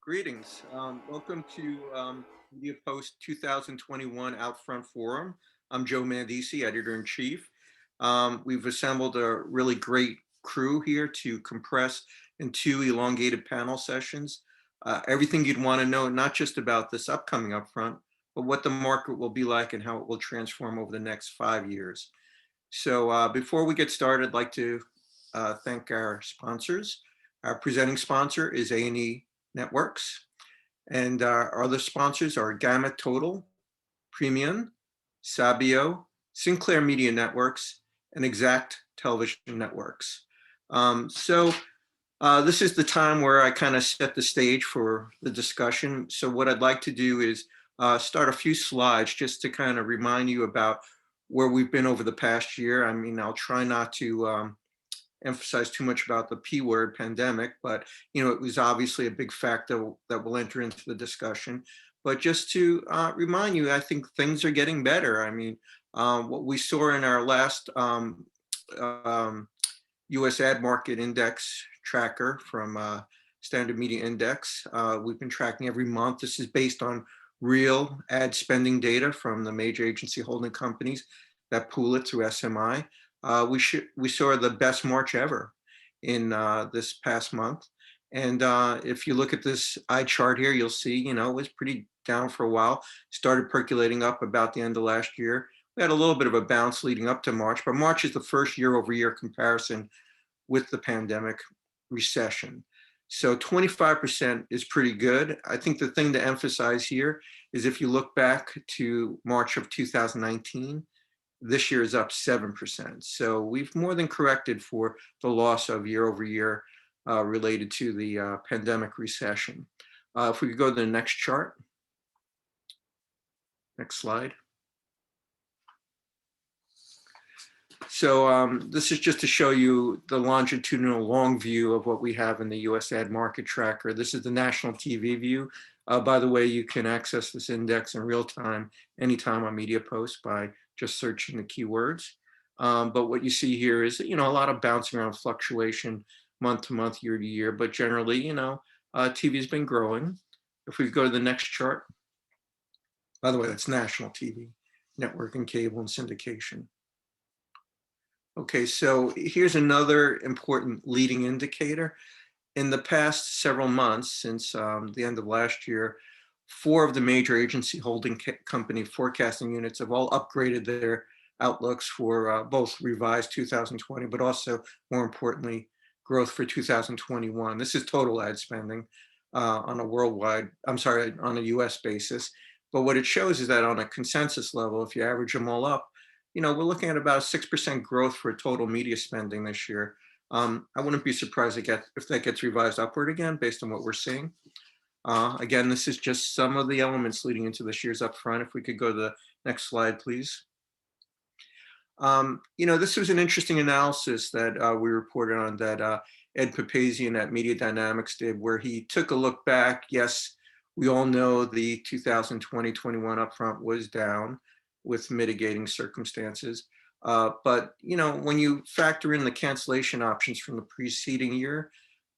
Greetings. Welcome to MediaPost 2021 Outfront Forum. I'm Joe Mandese, Editor-in-Chief. We've assembled a really great crew here to compress in two elongated panel sessions. Everything you'd want to know, not just about this upcoming upfront, but what the market will be like and how it will transform over the next 5 years. So before we get started, I'd like to thank our sponsors. Our presenting sponsor is A&E Networks, and our other sponsors are Gamma Total, Premium, Sabio, Sinclair Media Networks, and Exact Television Networks. This is the time where I kind of set the stage for the discussion. So what I'd like to do is start a few slides just to kind of remind you about where we've been over the past year. I mean, I'll try not to emphasize too much about the P word, pandemic, but it was obviously a big factor that will enter into the discussion. But just to remind you, I think things are getting better. I mean, what we saw in our last U.S. ad market index tracker from Standard Media Index, we've been tracking every month. This is based on real ad spending data from the major agency holding companies that pool it through SMI. We saw the best March ever in this past month. And if you look at this eye chart here, you'll see, it was pretty down for a while, started percolating up about the end of last year. We had a little bit of a bounce leading up to March, but March is the first year-over-year comparison with the pandemic recession. So 25% is pretty good. I think the thing to emphasize here is if you look back to March of 2019, this year is up 7%. So we've more than corrected for the loss of year over year related to the pandemic recession. If we could go to the next chart. Next slide. So this is just to show you the longitudinal long view of what we have in the US ad market tracker. This is the national TV view. By the way, you can access this index in real time, anytime on MediaPost by just searching the keywords. But what you see here is, a lot of bouncing around fluctuation month to month, year to year, but generally, TV has been growing. If we go to the next chart, by the way, that's national TV, network and cable and syndication. Okay, so here's another important leading indicator. In the past several months, since the end of last year, 4 of the major agency holding company forecasting units have all upgraded their outlooks for both revised 2020, but also, more importantly, growth for 2021. This is total ad spending on a US basis. But what it shows is that on a consensus level, if you average them all up, we're looking at about 6% growth for total media spending this year. I wouldn't be surprised if that gets revised upward again, based on what we're seeing. Again, this is just some of the elements leading into this year's upfront. If we could go to the next slide, please. This was an interesting analysis that we reported on that Ed Papazian at Media Dynamics did, where he took a look back. Yes, we all know the 2020-21 upfront was down with mitigating circumstances. But when you factor in the cancellation options from the preceding year,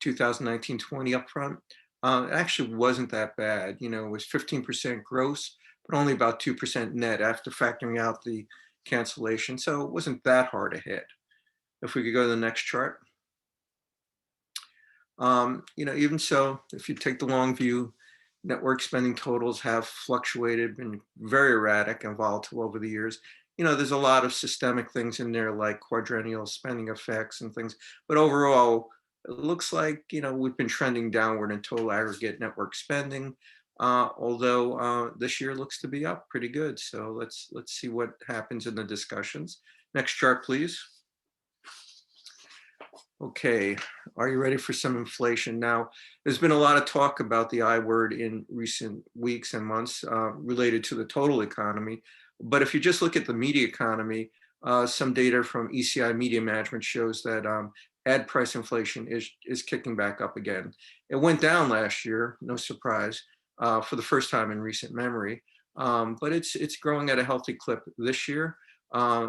2019-20 upfront, it actually wasn't that bad. It was 15% gross, but only about 2% net after factoring out the cancellation. So it wasn't that hard to hit. If we could go to the next chart. Even so, if you take the long view, network spending totals have fluctuated, been very erratic and volatile over the years. There's a lot of systemic things in there like quadrennial spending effects and things, but overall, it looks like, we've been trending downward in total aggregate network spending, although this year looks to be up pretty good. So let's see what happens in the discussions. Next chart, please. Okay, are you ready for some inflation? Now, there's been a lot of talk about the I word in recent weeks and months related to the total economy. But if you just look at the media economy, some data from ECI Media Management shows that ad price inflation is kicking back up again. It went down last year, no surprise, for the first time in recent memory. But it's growing at a healthy clip this year.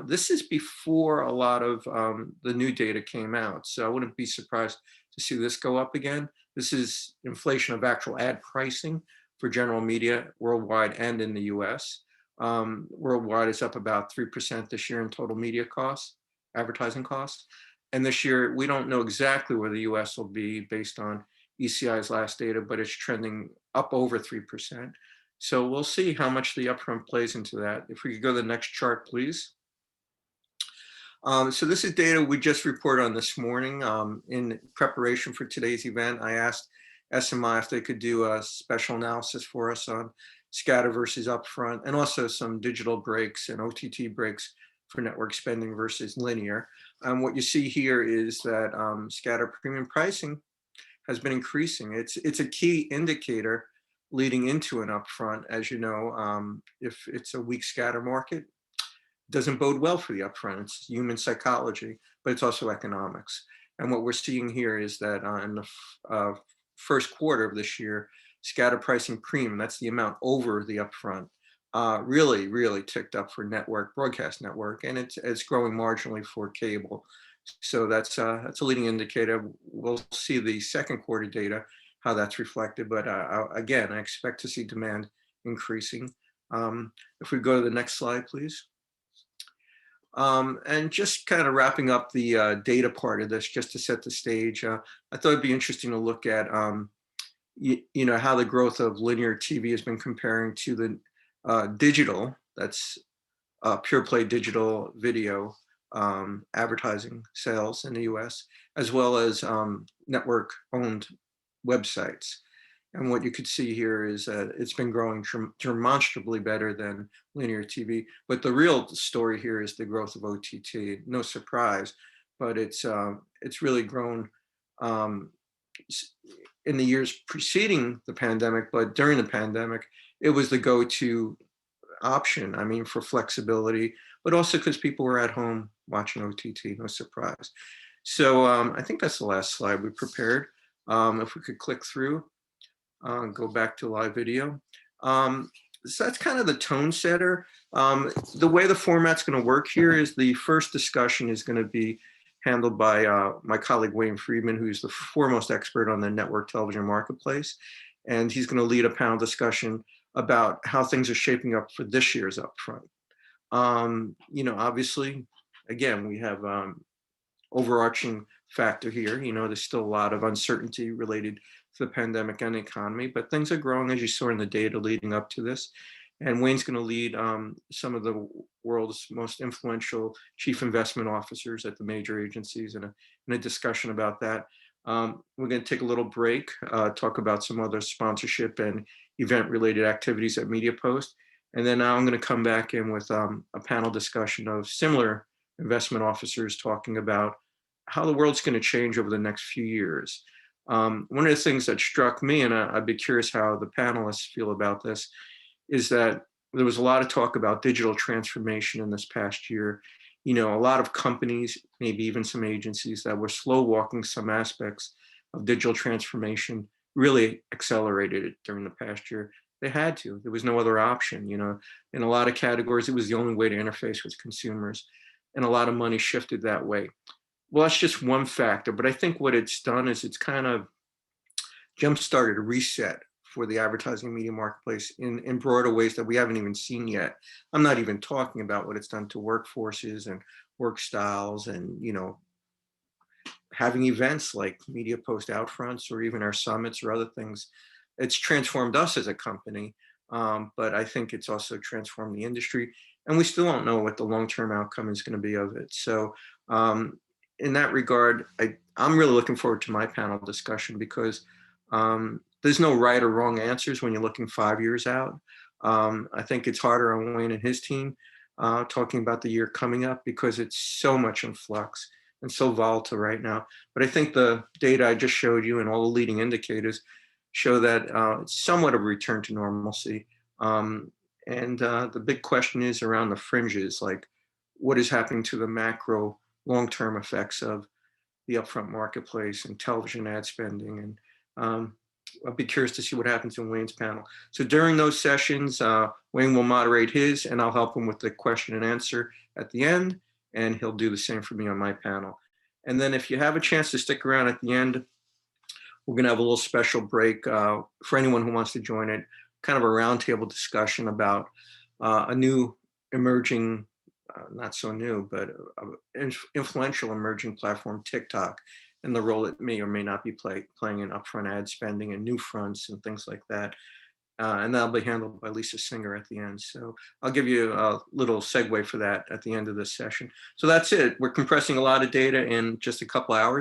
This is before a lot of the new data came out, so I wouldn't be surprised to see this go up again. This is inflation of actual ad pricing for general media worldwide and in the US. Worldwide is up about 3% this year in total media costs, advertising costs. And this year, we don't know exactly where the US will be based on ECI's last data, but it's trending up over 3%. So we'll see how much the upfront plays into that. If we could go to the next chart, please. So this is data we just reported on this morning. In preparation for today's event, I asked SMI if they could do a special analysis for us on scatter versus upfront, and also some digital breaks and OTT breaks for network spending versus linear. What you see here is that scatter premium pricing has been increasing. It's a key indicator leading into an upfront. As you know, if it's a weak scatter market, doesn't bode well for the upfront. It's human psychology, but it's also economics. And what we're seeing here is that in the first quarter of this year, scatter pricing premium, that's the amount over the upfront, really ticked up for network, broadcast network, and it's growing marginally for cable. So that's a leading indicator. We'll see the second quarter data, how that's reflected. But again, I expect to see demand increasing. If we go to the next slide, please. And just kind of wrapping up the data part of this, just to set the stage, I thought it'd be interesting to look at, you know, how the growth of linear TV has been comparing to the digital, that's pure play digital video advertising sales in the US, as well as network owned websites. And what you could see here is that it's been growing demonstrably better than linear TV. But the real story here is the growth of OTT. No surprise, but it's really grown in the years preceding the pandemic. But during the pandemic, it was the go-to option. I mean, for flexibility, but also because people were at home watching OTT. No surprise. So I think that's the last slide we prepared. If we could click through. Go back to live video. So that's kind of the tone setter. The way the format's going to work here is the first discussion is going to be handled by my colleague Wayne Friedman, who's the foremost expert on the network television marketplace. And he's going to lead a panel discussion about how things are shaping up for this year's upfront. You know, obviously, again, we have overarching factor here. You know, there's still a lot of uncertainty related to the pandemic and the economy, but things are growing, as you saw in the data leading up to this. And Wayne's going to lead some of the world's most influential chief investment officers at the major agencies in a discussion about that. We're going to take a little break, talk about some other sponsorship and event related activities at MediaPost. And then now I'm going to come back in with a panel discussion of similar investment officers talking about how the world's going to change over the next few years. One of the things that struck me, and I'd be curious how the panelists feel about this, is that there was a lot of talk about digital transformation in this past year. You know, a lot of companies, maybe even some agencies that were slow walking some aspects of digital transformation really accelerated it during the past year. They had to. There was no other option. You know, in a lot of categories, it was the only way to interface with consumers, and a lot of money shifted that way. Well, that's just one factor, but I think what it's done is it's kind of jump-started a reset for the advertising media marketplace in broader ways that we haven't even seen yet. I'm not even talking about what it's done to workforces and work styles and, you know, having events like MediaPost Outfronts or even our summits or other things. It's transformed us as a company, but I think it's also transformed the industry, and we still don't know what the long-term outcome is going to be of it. So in that regard, I'm really looking forward to my panel discussion because there's no right or wrong answers when you're looking 5 years out. I think it's harder on Wayne and his team talking about the year coming up because it's so much in flux and so volatile right now. But I think the data I just showed you and all the leading indicators show that it's somewhat of a return to normalcy. And the big question is around the fringes, like what is happening to the macro long-term effects of the upfront marketplace and television ad spending. And I'll be curious to see what happens in Wayne's panel. So during those sessions, Wayne will moderate his, and I'll help him with the question and answer at the end, and he'll do the same for me on my panel. And then if you have a chance to stick around at the end, we're going to have a little special break for anyone who wants to join it, kind of a roundtable discussion about a new emerging, not so new, but influential emerging platform, TikTok, and the role it may or may not be playing in upfront ad spending and new fronts and things like that. And that'll be handled by Lisa Singer at the end. So I'll give you a little segue for that at the end of this session. So that's it. We're compressing a lot of data in just a couple hours.